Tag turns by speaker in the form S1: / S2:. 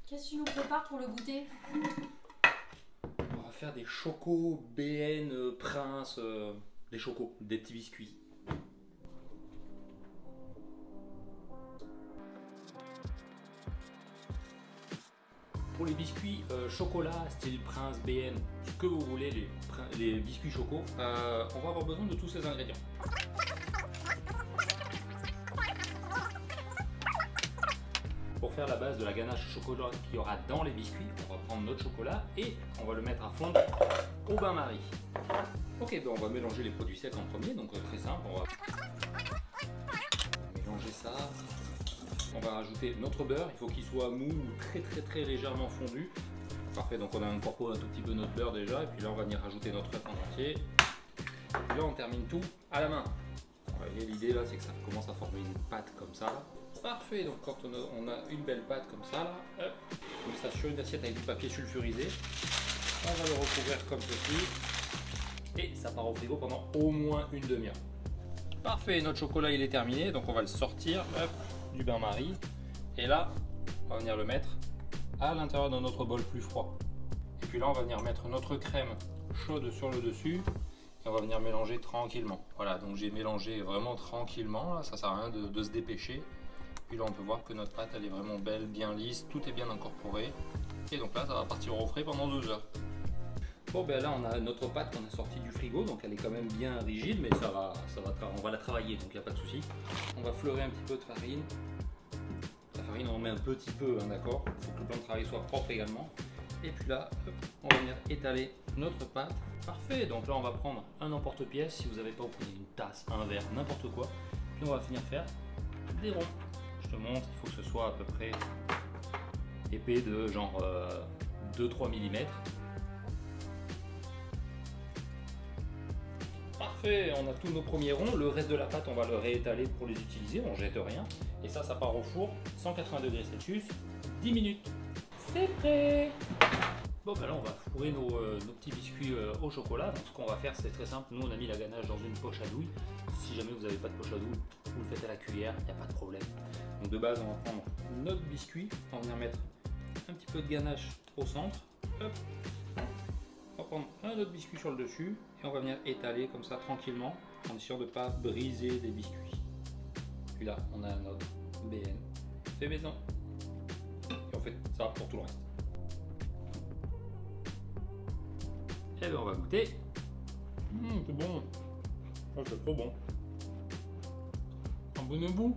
S1: Qu'est-ce que tu nous prépares pour le goûter?
S2: On va faire des chocos, BN, Prince, des chocos, des petits biscuits. Pour les biscuits chocolat, style Prince, BN, ce que vous voulez, les biscuits choco, on va avoir besoin de tous ces ingrédients. Pour faire la base de la ganache au chocolat qu'il y aura dans les biscuits, on va prendre notre chocolat et on va le mettre à fondre au bain-marie. Ok, ben on va mélanger les produits secs en premier, donc très simple, on va mélanger ça. On va rajouter notre beurre, il faut qu'il soit mou ou très légèrement fondu. Parfait, donc on a incorporé un tout petit peu notre beurre déjà, et puis là on va venir rajouter notre œuf en entier. Et là on termine tout à la main. Et l'idée là c'est que ça commence à former une pâte comme ça. Parfait, donc quand on a une belle pâte comme ça, là, hop, on met ça sur une assiette avec du papier sulfurisé. On va le recouvrir comme ceci. Et ça part au frigo pendant au moins une demi-heure. Parfait, notre chocolat il est terminé, donc on va le sortir hop, du bain-marie. Et là, on va venir le mettre à l'intérieur de notre bol plus froid. Et puis là, on va venir mettre notre crème chaude sur le dessus. Et on va venir mélanger tranquillement. Voilà, donc j'ai mélangé vraiment tranquillement, là, ça sert à rien de se dépêcher. Puis là on peut voir que notre pâte elle est vraiment belle, bien lisse, tout est bien incorporé. Et donc là ça va partir au frais pendant 2 heures. Bon ben là on a notre pâte qu'on a sortie du frigo, donc elle est quand même bien rigide, mais on va la travailler, donc il n'y a pas de souci. On va fleurer un petit peu de farine. La farine on en met un petit peu, hein, d'accord. Il faut que le plan de travail soit propre également. Et puis là, hop, on va venir étaler notre pâte. Parfait, donc là on va prendre un emporte-pièce, si vous n'avez pas, vous prenez une tasse, un verre, n'importe quoi. Puis on va finir faire des ronds. Je te montre, il faut que ce soit à peu près épais de genre 2-3 mm. Parfait, on a tous nos premiers ronds. Le reste de la pâte, on va le réétaler pour les utiliser, on jette rien. Et ça part au four, 180 degrés Celsius, 10 minutes. C'est prêt! Bon ben là on va fourrer nos petits biscuits au chocolat. Donc ce qu'on va faire c'est très simple, nous on a mis la ganache dans une poche à douille. Si jamais vous n'avez pas de poche à douille, vous le faites à la cuillère, il n'y a pas de problème. Donc de base on va prendre notre biscuit, on va venir mettre un petit peu de ganache au centre. Hop. On va prendre un autre biscuit sur le dessus et on va venir étaler comme ça tranquillement en essayant de ne pas briser des biscuits. Puis là on a notre BN fait maison. Et on fait ça pour tout le reste. Et bien on va goûter. C'est bon. Oh, c'est trop bon. Abonnez-vous.